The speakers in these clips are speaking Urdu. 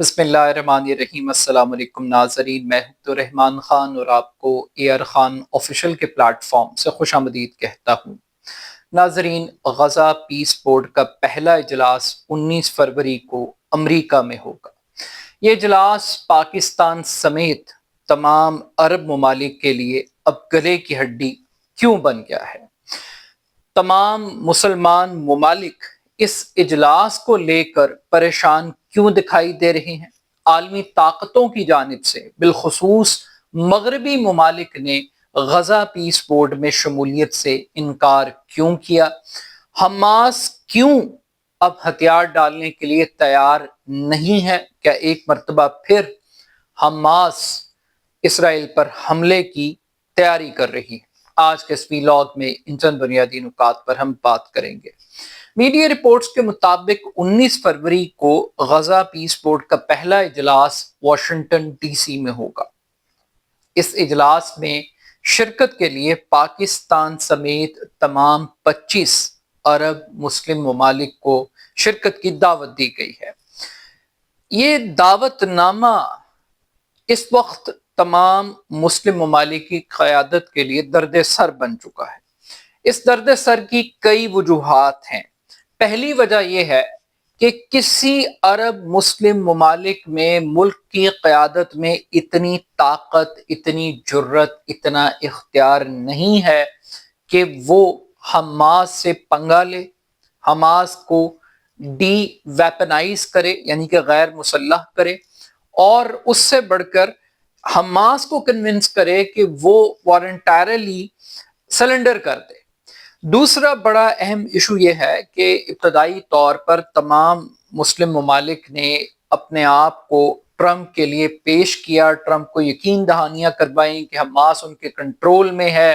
بسم اللہ الرحمن الرحیم۔ السلام علیکم ناظرین، میں ہوں رحمان خان اور آپ کو AR خان آفیشیل کے پلیٹ فارم سے خوش آمدید کہتا ہوں۔ ناظرین، غزہ پیس بورڈ کا پہلا اجلاس 19 فروری کو امریکہ میں ہوگا۔ یہ اجلاس پاکستان سمیت تمام عرب ممالک کے لیے اب گلے کی ہڈی کیوں بن گیا ہے؟ تمام مسلمان ممالک اس اجلاس کو لے کر پریشان کیوں دکھائی دے رہے ہیں؟ عالمی طاقتوں کی جانب سے بالخصوص مغربی ممالک نے غزہ پیس بورڈ میں شمولیت سے انکار کیوں کیا؟ حماس کیوں اب ہتھیار ڈالنے کے لیے تیار نہیں ہے؟ کیا ایک مرتبہ پھر حماس اسرائیل پر حملے کی تیاری کر رہی ہے؟ آج کے اس ویلاگ میں ان چند بنیادی نکات پر ہم بات کریں گے۔ میڈیا رپورٹس کے مطابق 19 فروری کو غزہ پیس بورڈ کا پہلا اجلاس واشنگٹن ڈی سی میں ہوگا۔ اس اجلاس میں شرکت کے لیے پاکستان سمیت تمام 25 عرب مسلم ممالک کو شرکت کی دعوت دی گئی ہے۔ یہ دعوت نامہ اس وقت تمام مسلم ممالک کی قیادت کے لیے درد سر بن چکا ہے۔ اس درد سر کی کئی وجوہات ہیں۔ پہلی وجہ یہ ہے کہ کسی عرب مسلم ممالک میں ملک کی قیادت میں اتنی طاقت، اتنی جرت، اتنا اختیار نہیں ہے کہ وہ حماس سے پنگا لے، حماس کو ڈی ویپنائز کرے، یعنی کہ غیر مسلح کرے، اور اس سے بڑھ کر حماس کو کنونس کرے کہ وہ والنٹیرلی سلنڈر کر دے۔ دوسرا بڑا اہم ایشو یہ ہے کہ ابتدائی طور پر تمام مسلم ممالک نے اپنے آپ کو ٹرمپ کے لیے پیش کیا، ٹرمپ کو یقین دہانیاں کروائیں کہ حماس ان کے کنٹرول میں ہے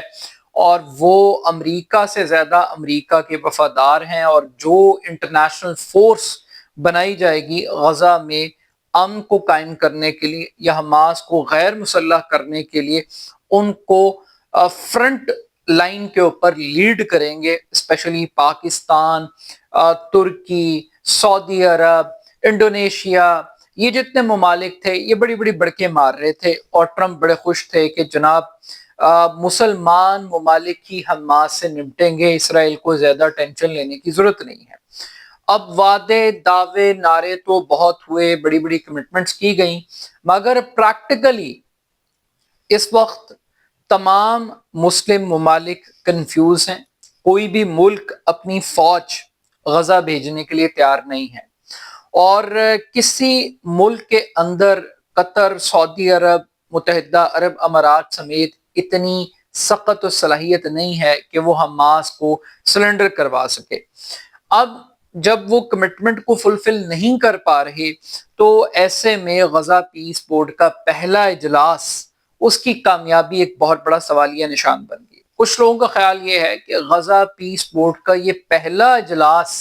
اور وہ امریکہ سے زیادہ امریکہ کے وفادار ہیں، اور جو انٹرنیشنل فورس بنائی جائے گی غزہ میں امن کو قائم کرنے کے لیے یا حماس کو غیر مسلح کرنے کے لیے، ان کو فرنٹ لائن کے اوپر لیڈ کریں گے، اسپیشلی پاکستان، ترکی، سعودی عرب، انڈونیشیا، یہ جتنے ممالک تھے یہ بڑی بڑی بڑکیں مار رہے تھے، اور ٹرمپ بڑے خوش تھے کہ جناب مسلمان ممالک ہی حماس سے نمٹیں گے، اسرائیل کو زیادہ ٹینشن لینے کی ضرورت نہیں ہے۔ اب وعدے، دعوے، نعرے تو بہت ہوئے، بڑی بڑی کمٹمنٹس کی گئیں، مگر پریکٹیکلی اس وقت تمام مسلم ممالک کنفیوز ہیں۔ کوئی بھی ملک اپنی فوج غزہ بھیجنے کے لیے تیار نہیں ہے، اور کسی ملک کے اندر قطر، سعودی عرب، متحدہ عرب امارات سمیت اتنی سخت و صلاحیت نہیں ہے کہ وہ حماس کو سلنڈر کروا سکے۔ اب جب وہ کمٹمنٹ کو فلفل نہیں کر پا رہے تو ایسے میں غزہ پیس بورڈ کا پہلا اجلاس، اس کی کامیابی ایک بہت بڑا سوالیہ نشان بن گئی۔ کچھ لوگوں کا خیال یہ ہے کہ غزہ پیس بورڈ کا یہ پہلا اجلاس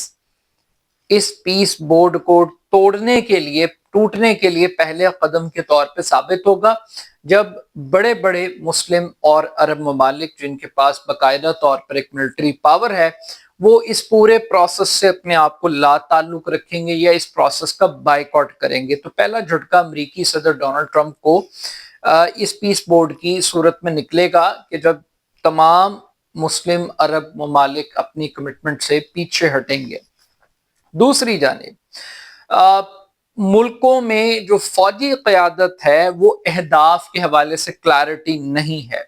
اس پیس بورڈ کو توڑنے کے لیے، ٹوٹنے کے لیے پہلے قدم کے طور پہ ثابت ہوگا، جب بڑے بڑے مسلم اور عرب ممالک جن کے پاس باقاعدہ طور پر ایک ملٹری پاور ہے، وہ اس پورے پروسیس سے اپنے آپ کو لا تعلق رکھیں گے یا اس پروسیس کا بائیکاٹ کریں گے۔ تو پہلا جھٹکا امریکی صدر ڈونلڈ ٹرمپ کو اس پیس بورڈ کی صورت میں نکلے گا کہ جب تمام مسلم عرب ممالک اپنی کمٹمنٹ سے پیچھے ہٹیں گے۔ دوسری جانب ملکوں میں جو فوجی قیادت ہے وہ اہداف کے حوالے سے کلیرٹی نہیں ہے۔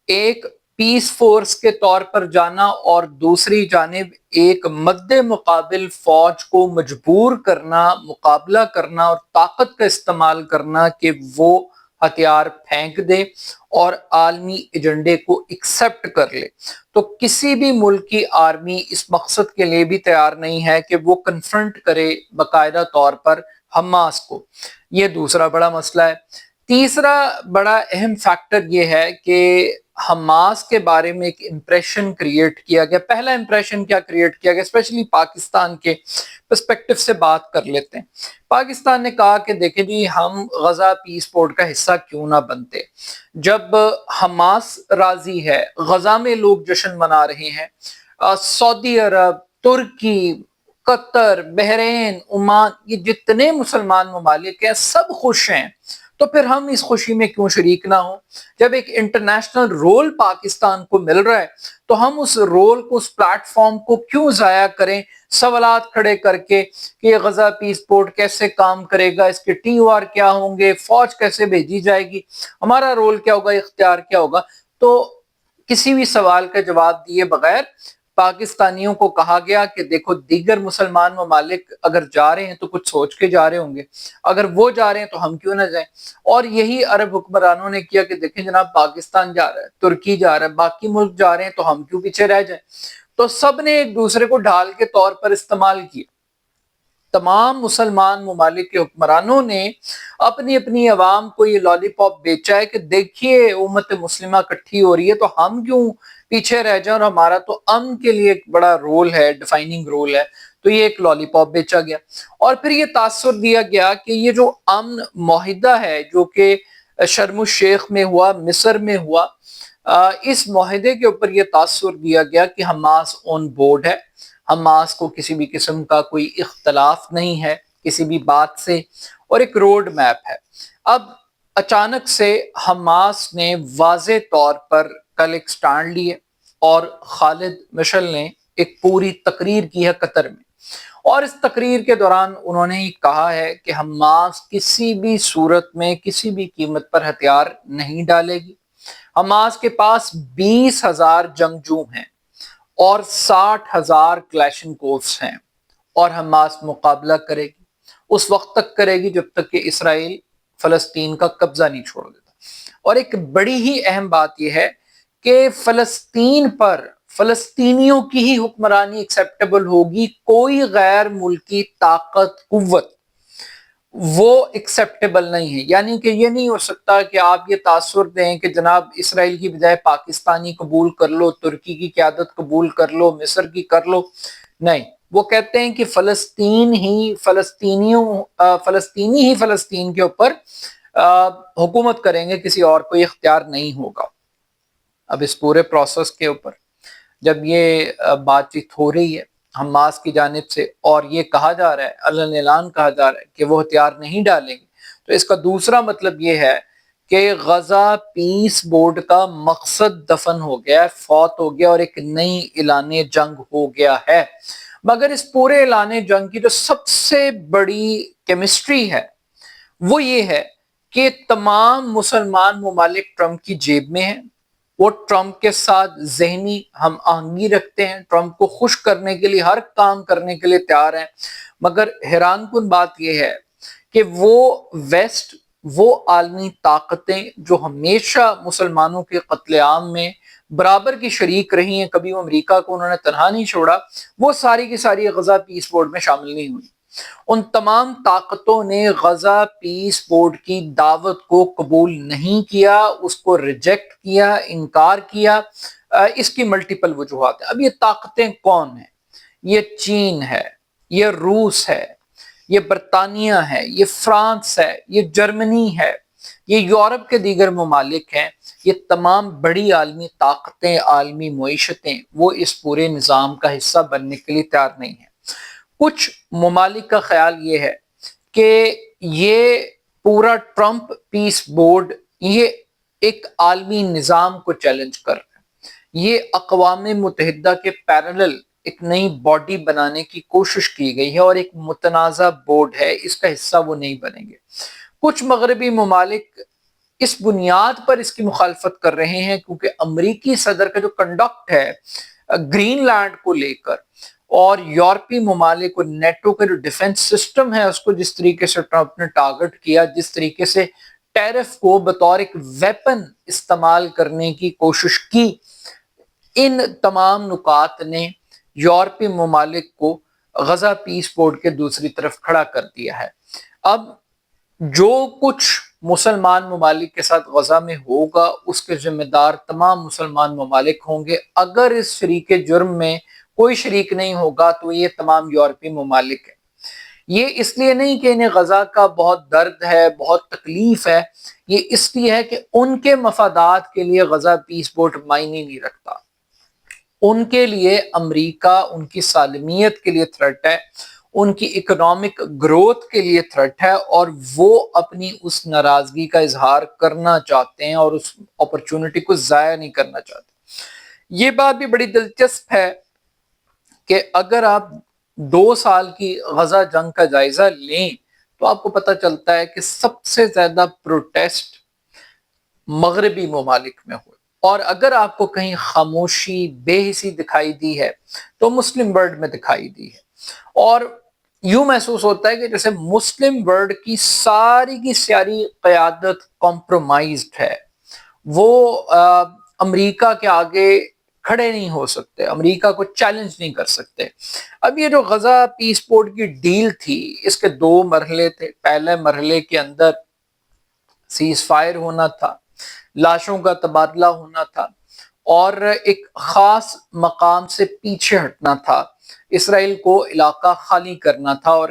ایک پیس فورس کے طور پر جانا اور دوسری جانب ایک مد مقابل فوج کو مجبور کرنا، مقابلہ کرنا اور طاقت کا استعمال کرنا کہ وہ ہتھیار پھینک دے اور عالمی ایجنڈے کو ایکسپٹ کر لے۔ تو کسی بھی ملک کی آرمی اس مقصد کے لیے بھی تیار نہیں ہے کہ وہ کنفرنٹ کرے باقاعدہ طور پر حماس کو۔ یہ دوسرا بڑا مسئلہ ہے۔ تیسرا بڑا اہم فیکٹر یہ ہے کہ حماس کے بارے میں ایک امپریشن کریٹ کیا گیا۔ پہلا امپریشن کیا کریٹ کیا گیا، اسپیشلی پاکستان کے پرسپیکٹو سے بات کر لیتے ہیں۔ پاکستان نے کہا کہ دیکھیں جی، ہم غزہ پیس بورڈ کا حصہ کیوں نہ بنتے، جب حماس راضی ہے، غزہ میں لوگ جشن منا رہے ہیں، سعودی عرب، ترکی، قطر، بحرین، عمان، یہ جتنے مسلمان ممالک ہیں سب خوش ہیں، تو پھر ہم اس خوشی میں کیوں شریک نہ ہوں؟ جب ایک انٹرنیشنل رول پاکستان کو مل رہا ہے تو ہم اس رول کو، اس پلیٹ فارم کو کیوں ضائع کریں سوالات کھڑے کر کے کہ یہ غزہ پیس پورٹ کیسے کام کرے گا، اس کے ٹی او آر کیا ہوں گے، فوج کیسے بھیجی جائے گی، ہمارا رول کیا ہوگا، اختیار کیا ہوگا؟ تو کسی بھی سوال کا جواب دیے بغیر پاکستانیوں کو کہا گیا کہ دیکھو دیگر مسلمان ممالک اگر جا رہے ہیں تو کچھ سوچ کے جا رہے ہوں گے، اگر وہ جا رہے ہیں تو ہم کیوں نہ جائیں؟ اور یہی عرب حکمرانوں نے کیا کہ دیکھیں جناب پاکستان جا رہا ہے، ترکی جا رہا ہے، باقی ملک جا رہے ہیں تو ہم کیوں پیچھے رہ جائیں؟ تو سب نے ایک دوسرے کو ڈھال کے طور پر استعمال کیا۔ تمام مسلمان ممالک کے حکمرانوں نے اپنی اپنی عوام کو یہ لالی پاپ بیچا ہے کہ دیکھیے امت مسلمہ اکٹھی ہو رہی ہے تو ہم کیوں پیچھے رہ جائیں، اور ہمارا تو امن کے لیے ایک بڑا رول ہے، ڈیفائننگ رول ہے۔ تو یہ ایک لالی پاپ بیچا گیا، اور پھر یہ تاثر دیا گیا کہ یہ جو امن معاہدہ ہے جو کہ شرم الشیخ میں ہوا، مصر میں ہوا، اس معاہدے کے اوپر یہ تاثر دیا گیا کہ حماس آن بورڈ ہے، حماس کو کسی بھی قسم کا کوئی اختلاف نہیں ہے کسی بھی بات سے، اور ایک روڈ میپ ہے۔ اب اچانک سے حماس نے واضح طور پر کل ایک سٹانڈ لیے، اور خالد مشعل نے ایک پوری تقریر کی ہے قطر میں، اور اس تقریر کے دوران انہوں نے کہا ہے کہ حماس کسی بھی صورت میں کسی بھی قیمت پر ہتھیار نہیں ڈالے گی۔ حماس کے پاس 20,000 جنگجو ہیں اور 60,000 کلیشن کوفس ہیں، اور حماس مقابلہ کرے گی، اس وقت تک کرے گی جب تک کہ اسرائیل فلسطین کا قبضہ نہیں چھوڑ دیتا۔ اور ایک بڑی ہی اہم بات یہ ہے کہ فلسطین پر فلسطینیوں کی ہی حکمرانی ایکسیپٹیبل ہوگی، کوئی غیر ملکی طاقت قوت وہ ایکسیپٹیبل نہیں ہے۔ یعنی کہ یہ نہیں ہو سکتا کہ آپ یہ تاثر دیں کہ جناب اسرائیل کی بجائے پاکستانی قبول کر لو، ترکی کی قیادت قبول کر لو، مصر کی کر لو، نہیں، وہ کہتے ہیں کہ فلسطینی ہی فلسطین کے اوپر حکومت کریں گے، کسی اور کو اختیار نہیں ہوگا۔ اب اس پورے پروسیس کے اوپر جب یہ بات چیت ہو رہی ہے حماس کی جانب سے، اور یہ کہا جا رہا ہے، علن اعلان کہا جا رہا ہے کہ وہ ہتھیار نہیں ڈالیں گے، تو اس کا دوسرا مطلب یہ ہے کہ غزہ پیس بورڈ کا مقصد دفن ہو گیا ہے، فوت ہو گیا، اور ایک نئی اعلان جنگ ہو گیا ہے۔ مگر اس پورے اعلان جنگ کی جو سب سے بڑی کیمسٹری ہے وہ یہ ہے کہ تمام مسلمان ممالک ٹرمپ کی جیب میں ہیں، وہ ٹرمپ کے ساتھ ذہنی ہم آہنگی رکھتے ہیں، ٹرمپ کو خوش کرنے کے لیے ہر کام کرنے کے لیے تیار ہیں۔ مگر حیران کن بات یہ ہے کہ وہ ویسٹ، وہ عالمی طاقتیں جو ہمیشہ مسلمانوں کے قتل عام میں برابر کی شریک رہی ہیں، کبھی وہ امریکہ کو انہوں نے تنہا نہیں چھوڑا، وہ ساری کی ساری غزہ پیس بورڈ میں شامل نہیں ہوئی۔ ان تمام طاقتوں نے غزہ پیس بورڈ کی دعوت کو قبول نہیں کیا، اس کو ریجیکٹ کیا، انکار کیا۔ اس کی ملٹیپل وجوہات ہیں۔ اب یہ طاقتیں کون ہیں؟ یہ چین ہے، یہ روس ہے، یہ برطانیہ ہے، یہ فرانس ہے، یہ جرمنی ہے، یہ یورپ کے دیگر ممالک ہیں۔ یہ تمام بڑی عالمی طاقتیں، عالمی معیشتیں، وہ اس پورے نظام کا حصہ بننے کے لیے تیار نہیں ہیں۔ کچھ ممالک کا خیال یہ ہے کہ یہ پورا ٹرمپ پیس بورڈ یہ ایک عالمی نظام کو چیلنج کر رہا ہے، یہ اقوام متحدہ کے پیرالل ایک نئی باڈی بنانے کی کوشش کی گئی ہے، اور ایک متنازع بورڈ ہے، اس کا حصہ وہ نہیں بنیں گے۔ کچھ مغربی ممالک اس بنیاد پر اس کی مخالفت کر رہے ہیں کیونکہ امریکی صدر کا جو کنڈکٹ ہے گرین لینڈ کو لے کر، اور یورپی ممالک اور نیٹو کا جو ڈیفنس سسٹم ہے اس کو جس طریقے سے ٹرمپ نے ٹارگٹ کیا، جس طریقے سے ٹیرف کو بطور ایک ویپن استعمال کرنے کی کوشش کی، ان تمام نکات نے یورپی ممالک کو غزہ پیس بورڈ کے دوسری طرف کھڑا کر دیا ہے۔ اب جو کچھ مسلمان ممالک کے ساتھ غزہ میں ہوگا اس کے ذمہ دار تمام مسلمان ممالک ہوں گے۔ اگر اس شریک جرم میں کوئی شریک نہیں ہوگا تو یہ تمام یورپی ممالک ہیں۔ یہ اس لیے نہیں کہ انہیں غزہ کا بہت درد ہے، بہت تکلیف ہے، یہ اس لیے ہے کہ ان کے مفادات کے لیے غزہ پیس بورڈ معنی نہیں رکھتا۔ ان کے لیے امریکہ ان کی سالمیت کے لیے تھریٹ ہے، ان کی اکنامک گروتھ کے لیے تھریٹ ہے، اور وہ اپنی اس ناراضگی کا اظہار کرنا چاہتے ہیں اور اس اپرچونٹی کو ضائع نہیں کرنا چاہتے۔ یہ بات بھی بڑی دلچسپ ہے کہ اگر آپ 2 سال کی غزہ جنگ کا جائزہ لیں تو آپ کو پتہ چلتا ہے کہ سب سے زیادہ پروٹیسٹ مغربی ممالک میں ہوئے، اور اگر آپ کو کہیں خاموشی بے حسی دکھائی دی ہے تو مسلم ورلڈ میں دکھائی دی ہے، اور یوں محسوس ہوتا ہے کہ جیسے مسلم ورلڈ کی ساری قیادت کمپرومائزڈ ہے، وہ امریکہ کے آگے کھڑے نہیں ہو سکتے، امریکہ کو چیلنج نہیں کر سکتے۔ اب یہ جو غزہ پیس پورٹ کی ڈیل تھی، اس کے 2 مرحلے تھے۔ پہلے مرحلے کے اندر سیز فائر ہونا تھا، لاشوں کا تبادلہ ہونا تھا، اور ایک خاص مقام سے پیچھے ہٹنا تھا، اسرائیل کو علاقہ خالی کرنا تھا، اور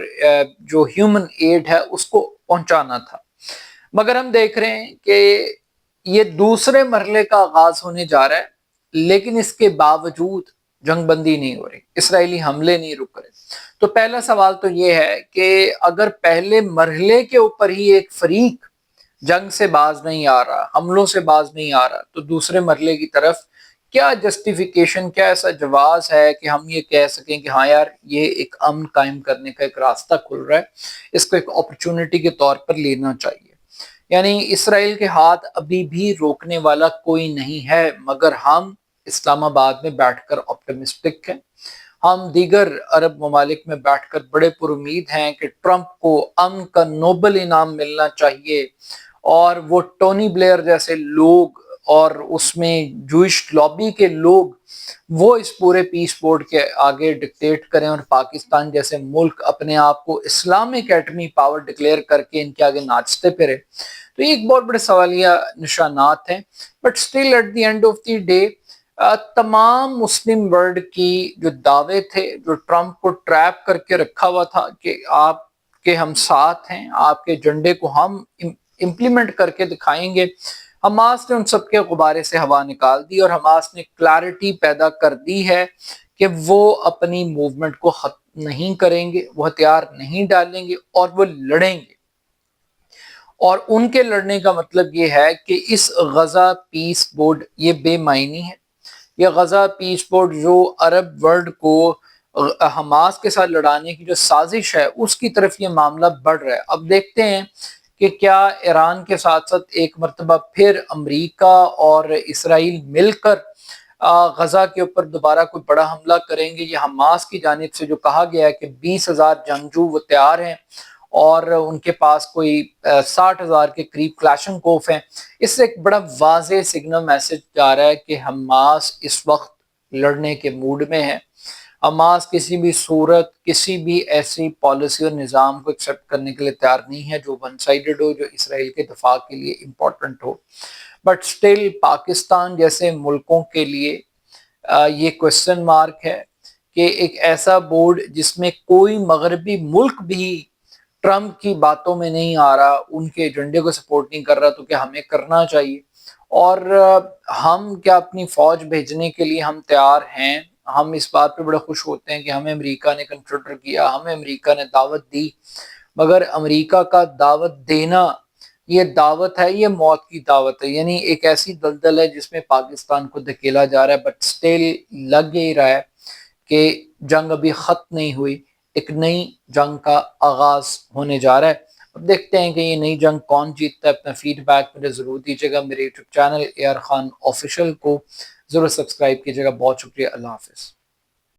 جو ہیومن ایڈ ہے اس کو پہنچانا تھا۔ مگر ہم دیکھ رہے ہیں کہ یہ دوسرے مرحلے کا آغاز ہونے جا رہا ہے، لیکن اس کے باوجود جنگ بندی نہیں ہو رہی، اسرائیلی حملے نہیں رک رہے۔ تو پہلا سوال تو یہ ہے کہ اگر پہلے مرحلے کے اوپر ہی ایک فریق جنگ سے باز نہیں آ رہا، حملوں سے باز نہیں آ رہا، تو دوسرے مرحلے کی طرف کیا جسٹیفیکیشن، کیا ایسا جواز ہے کہ ہم یہ کہہ سکیں کہ ہاں یار یہ ایک امن قائم کرنے کا ایک راستہ کھل رہا ہے، اس کو ایک اپرچونٹی کے طور پر لینا چاہیے۔ یعنی اسرائیل کے ہاتھ ابھی بھی روکنے والا کوئی نہیں ہے، مگر ہم اسلام آباد میں بیٹھ کر آپٹمسٹک ہیں، ہم دیگر عرب ممالک میں بیٹھ کر بڑے پر امید ہیں کہ ٹرمپ کو امن کا نوبل انعام ملنا چاہیے، اور وہ ٹونی بلیئر جیسے لوگ اور اس میں جوئش لابی کے لوگ وہ اس پورے پیس بورڈ کے آگے ڈکٹیٹ کریں، اور پاکستان جیسے ملک اپنے آپ کو اسلامک ایٹمی پاور ڈکلیئر کر کے ان کے آگے ناچتے پھرے۔ تو یہ ایک بہت بڑے سوالیہ نشانات ہیں، but still at the end of the day تمام مسلم ورلڈ کی جو دعوے تھے، جو ٹرمپ کو ٹریپ کر کے رکھا ہوا تھا کہ آپ کے ہم ساتھ ہیں، آپ کے ایجنڈے کو ہم امپلیمنٹ کر کے دکھائیں گے، حماس نے ان سب کے غبارے سے ہوا نکال دی، اور حماس نے کلیرٹی پیدا کر دی ہے کہ وہ اپنی موومنٹ کو ختم نہیں کریں گے، وہ ہتھیار نہیں ڈالیں گے، اور وہ لڑیں گے۔ اور ان کے لڑنے کا مطلب یہ ہے کہ اس غزہ پیس بورڈ یہ بے معنی ہے، یہ غزہ پیس بورڈ جو عرب ورلڈ کو حماس کے ساتھ لڑانے کی جو سازش ہے اس کی طرف یہ معاملہ بڑھ رہا ہے۔ اب دیکھتے ہیں کہ کیا ایران کے ساتھ ساتھ ایک مرتبہ پھر امریکہ اور اسرائیل مل کر غزہ کے اوپر دوبارہ کوئی بڑا حملہ کریں گے۔ یہ حماس کی جانب سے جو کہا گیا ہے کہ 20,000 جنگجو وہ تیار ہیں، اور ان کے پاس کوئی 60,000 کے قریب کلاشنکوف ہیں، اس سے ایک بڑا واضح سگنل میسج جا رہا ہے کہ حماس اس وقت لڑنے کے موڈ میں ہے۔ حماس کسی بھی صورت، کسی بھی ایسی پالیسی اور نظام کو ایکسیپٹ کرنے کے لیے تیار نہیں ہے جو ون سائیڈڈ ہو، جو اسرائیل کے دفاع کے لیے امپورٹنٹ ہو۔ بٹ سٹل پاکستان جیسے ملکوں کے لیے یہ کوسچن مارک ہے کہ ایک ایسا بورڈ جس میں کوئی مغربی ملک بھی ٹرمپ کی باتوں میں نہیں آ رہا، ان کے ایجنڈے کو سپورٹ نہیں کر رہا، تو کیا ہمیں کرنا چاہیے؟ اور ہم کیا اپنی فوج بھیجنے کے لیے ہم تیار ہیں؟ ہم اس بات پہ بڑے خوش ہوتے ہیں کہ ہمیں امریکہ نے کنسیڈر کیا، ہمیں امریکہ نے دعوت دی، مگر امریکہ کا دعوت دینا یہ دعوت ہے، یہ موت کی دعوت ہے۔ یعنی ایک ایسی دلدل ہے جس میں پاکستان کو دھکیلا جا رہا ہے، بٹ سٹل لگ ہی رہا ہے کہ جنگ ابھی ختم نہیں ہوئی، ایک نئی جنگ کا آغاز ہونے جا رہا ہے۔ اب دیکھتے ہیں کہ یہ نئی جنگ کون جیتتا ہے۔ اپنا فیڈ بیک مجھے ضرور دیجیے گا۔ میرے YouTube channel AR Khan official کو ضرور سبسکرائب کیجیے گا۔ بہت شکریہ، اللہ حافظ۔